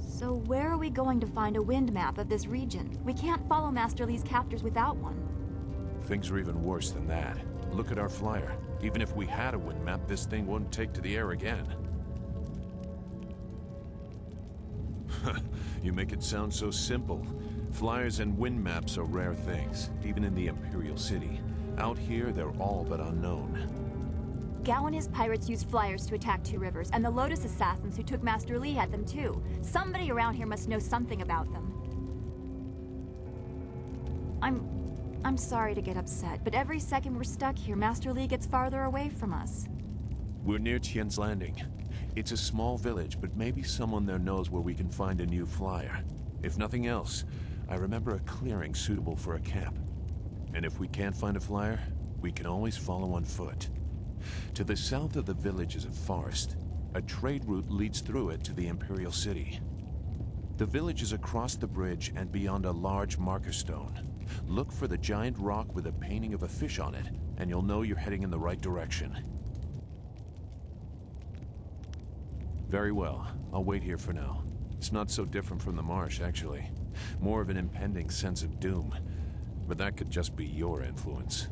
So where are we going to find a wind map of this region? We can't follow Master Li's captors without one. Things are even worse than that. Look at our flyer. Even if we had a wind map, this thing wouldn't take to the air again. You make it sound so simple. Flyers and wind maps are rare things, even in the Imperial City. Out here, they're all but unknown. Gao and his pirates used flyers to attack Two Rivers, and the Lotus assassins who took Master Li had them too. Somebody around here must know something about them. I'm sorry to get upset, but every second we're stuck here, Master Li gets farther away from us. We're near Tien's Landing. It's a small village, but maybe someone there knows where we can find a new flyer. If nothing else, I remember a clearing suitable for a camp. And if we can't find a flyer, we can always follow on foot. To the south of the village is a forest. A trade route leads through it to the Imperial City. The village is across the bridge and beyond a large marker stone. Look for the giant rock with a painting of a fish on it, and you'll know you're heading in the right direction. Very well. I'll wait here for now. It's not so different from the marsh, actually. More of an impending sense of doom. But that could just be your influence.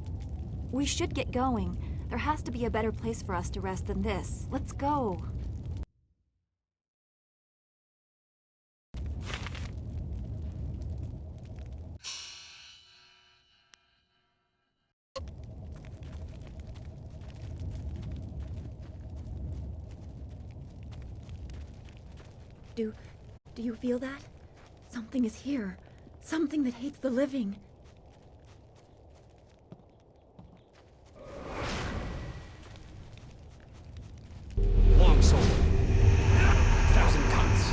We should get going. There has to be a better place for us to rest than this. Let's go. Do you feel that? Something is here. Something that hates the living. Longsword. 1,000 cuts.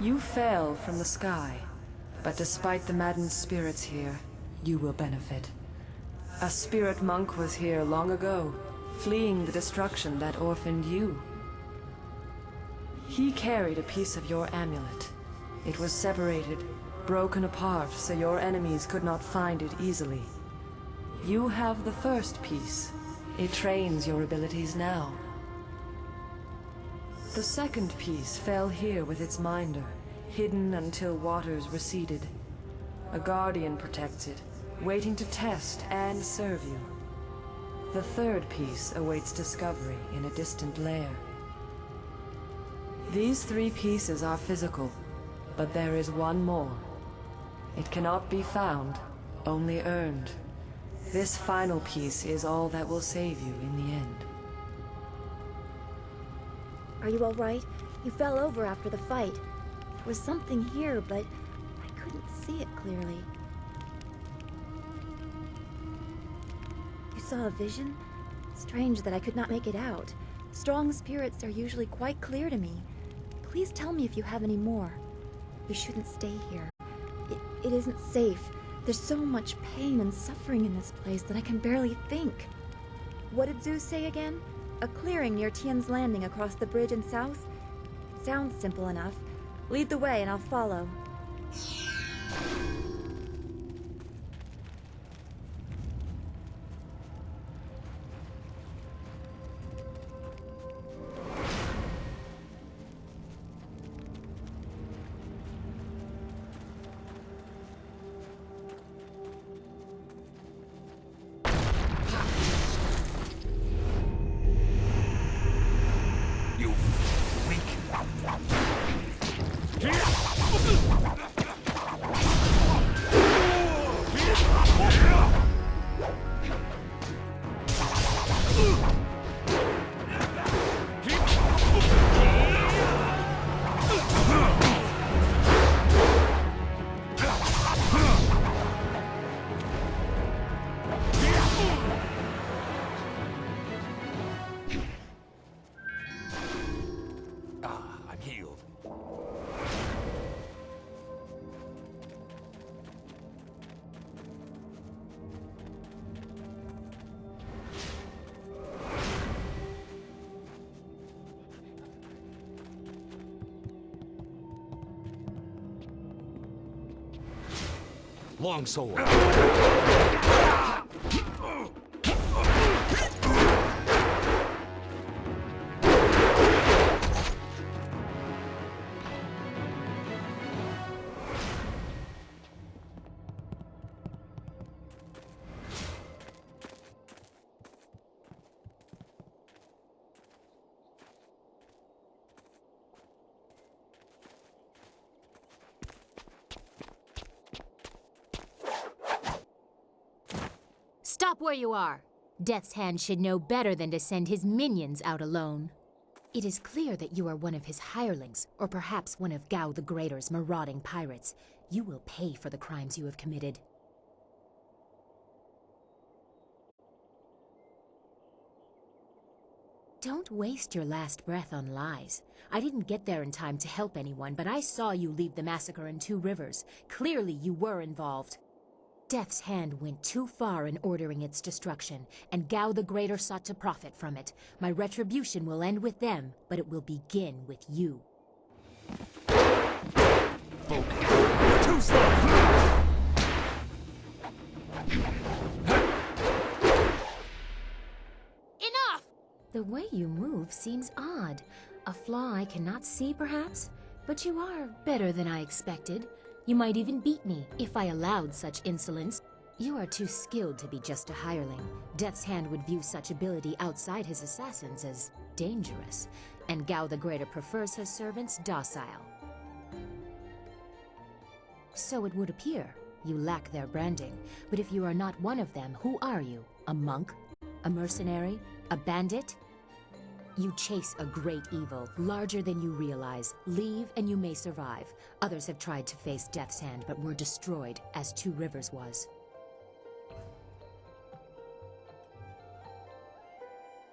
You fell from the sky, but despite the maddened spirits here, you will benefit. A spirit monk was here long ago, fleeing the destruction that orphaned you. He carried a piece of your amulet. It was separated, broken apart, so your enemies could not find it easily. You have the first piece. It trains your abilities now. The second piece fell here with its minder, hidden until waters receded. A guardian protects it, waiting to test and serve you. The third piece awaits discovery in a distant lair. These 3 pieces are physical, but there is one more. It cannot be found, only earned. This final piece is all that will save you in the end. Are you all right? You fell over after the fight. There was something here, but I couldn't see it clearly. You saw a vision? Strange that I could not make it out. Strong spirits are usually quite clear to me. Please tell me if you have any more. You shouldn't stay here. It isn't safe. There's so much pain and suffering in this place that I can barely think. What did Zeus say again? A clearing near Tien's Landing across the bridge and south? Sounds simple enough. Lead the way and I'll follow. I'm healed. Longsword. Stop where you are! Death's Hand should know better than to send his minions out alone. It is clear that you are one of his hirelings, or perhaps one of Gao the Greater's marauding pirates. You will pay for the crimes you have committed. Don't waste your last breath on lies. I didn't get there in time to help anyone, but I saw you lead the massacre in Two Rivers. Clearly you were involved. Death's Hand went too far in ordering its destruction, and Gao the Greater sought to profit from it. My retribution will end with them, but it will begin with you. Too slow! Enough! The way you move seems odd. A flaw I cannot see, perhaps? But you are better than I expected. You might even beat me, if I allowed such insolence. You are too skilled to be just a hireling. Death's Hand would view such ability outside his assassins as dangerous, and Gao the Greater prefers his servants docile. So it would appear. You lack their branding, but if you are not one of them, who are you? A monk? A mercenary? A bandit? You chase a great evil, larger than you realize. Leave and you may survive. Others have tried to face Death's Hand, but were destroyed, as Two Rivers was.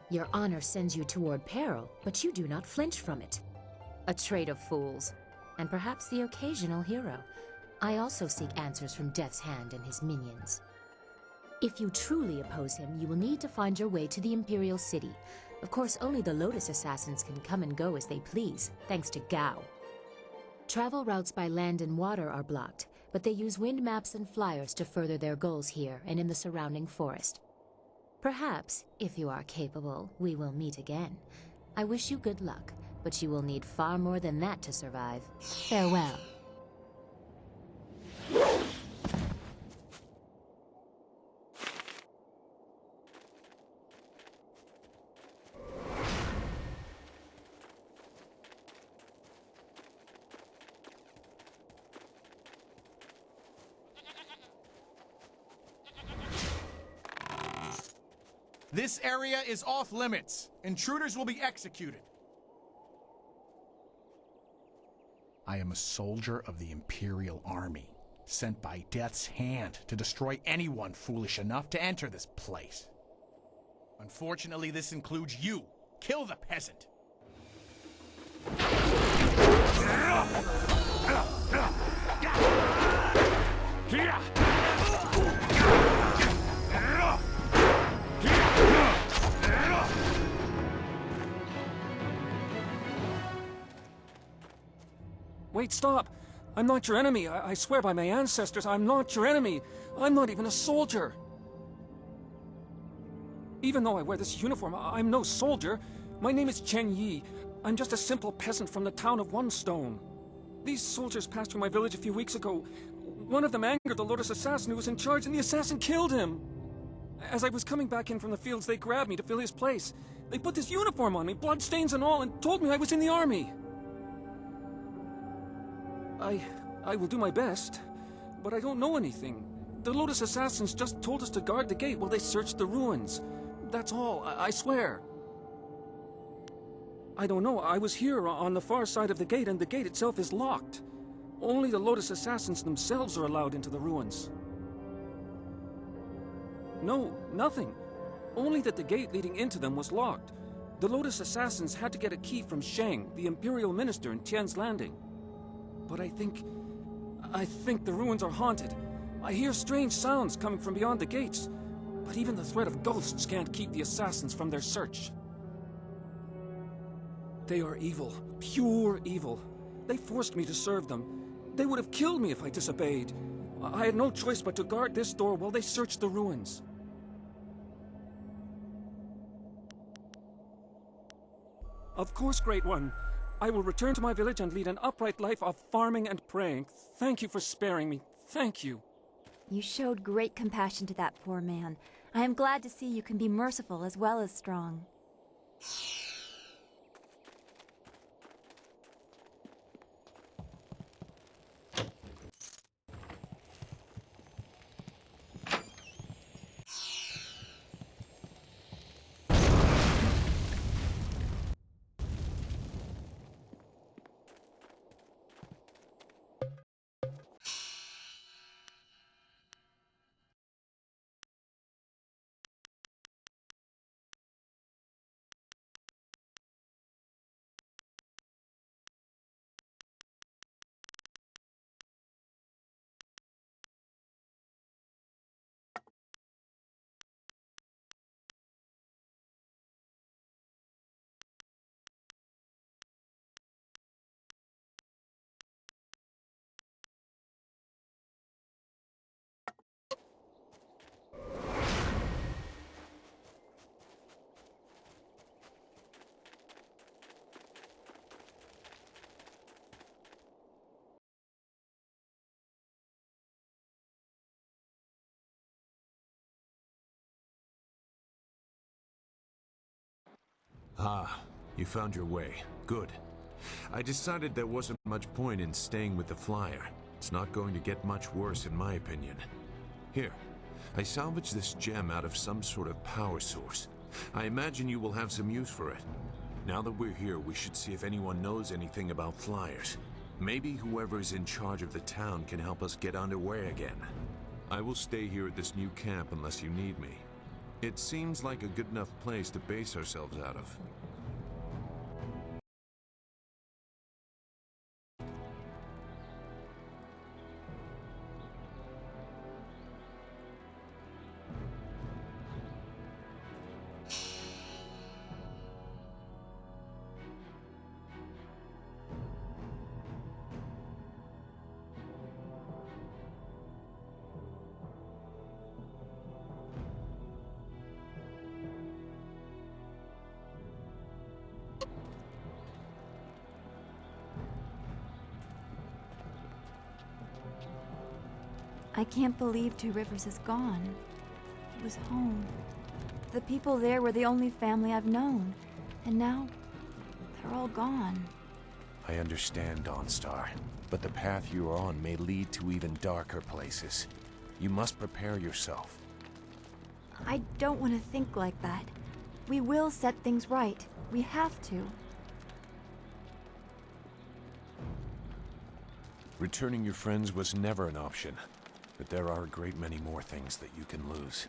Your honor sends you toward peril, but you do not flinch from it. A trait of fools, and perhaps the occasional hero. I also seek answers from Death's Hand and his minions. If you truly oppose him, you will need to find your way to the Imperial City. Of course, only the Lotus Assassins can come and go as they please, thanks to Gao. Travel routes by land and water are blocked, but they use wind maps and flyers to further their goals here and in the surrounding forest. Perhaps, if you are capable, we will meet again. I wish you good luck, but you will need far more than that to survive. Farewell. This area is off limits. Intruders will be executed. I am a soldier of the Imperial Army, sent by Death's Hand to destroy anyone foolish enough to enter this place. Unfortunately, this includes you. Kill the peasant. Wait, stop! I'm not your enemy. I swear by my ancestors, I'm not your enemy. I'm not even a soldier. Even though I wear this uniform, I'm no soldier. My name is Chen Yi. I'm just a simple peasant from the town of One Stone. These soldiers passed through my village a few weeks ago. One of them angered the Lotus assassin who was in charge, and the assassin killed him. As I was coming back in from the fields, they grabbed me to fill his place. They put this uniform on me, bloodstains and all, and told me I was in the army. I will do my best, but I don't know anything. The Lotus assassins just told us to guard the gate while they searched the ruins. That's all, I swear. I don't know, I was here on the far side of the gate, and the gate itself is locked. Only the Lotus Assassins themselves are allowed into the ruins. No, nothing. Only that the gate leading into them was locked. The Lotus Assassins had to get a key from Shang, the Imperial Minister in Tian's Landing. But I think the ruins are haunted. I hear strange sounds coming from beyond the gates. But even the threat of ghosts can't keep the assassins from their search. They are evil, pure evil. They forced me to serve them. They would have killed me if I disobeyed. I had no choice but to guard this door while they searched the ruins. Of course, Great One. I will return to my village and lead an upright life of farming and praying. Thank you for sparing me. Thank you. You showed great compassion to that poor man. I am glad to see you can be merciful as well as strong. Ah, you found your way. Good. I decided there wasn't much point in staying with the flyer. It's not going to get much worse in my opinion. Here, I salvaged this gem out of some sort of power source. I imagine you will have some use for it. Now that we're here, we should see if anyone knows anything about flyers. Maybe whoever is in charge of the town can help us get underway again. I will stay here at this new camp unless you need me. It seems like a good enough place to base ourselves out of. I can't believe Two Rivers is gone. It was home. The people there were the only family I've known. And now, they're all gone. I understand, Dawnstar, but the path you are on may lead to even darker places. You must prepare yourself. I don't want to think like that. We will set things right. We have to. Returning your friends was never an option, but there are a great many more things that you can lose.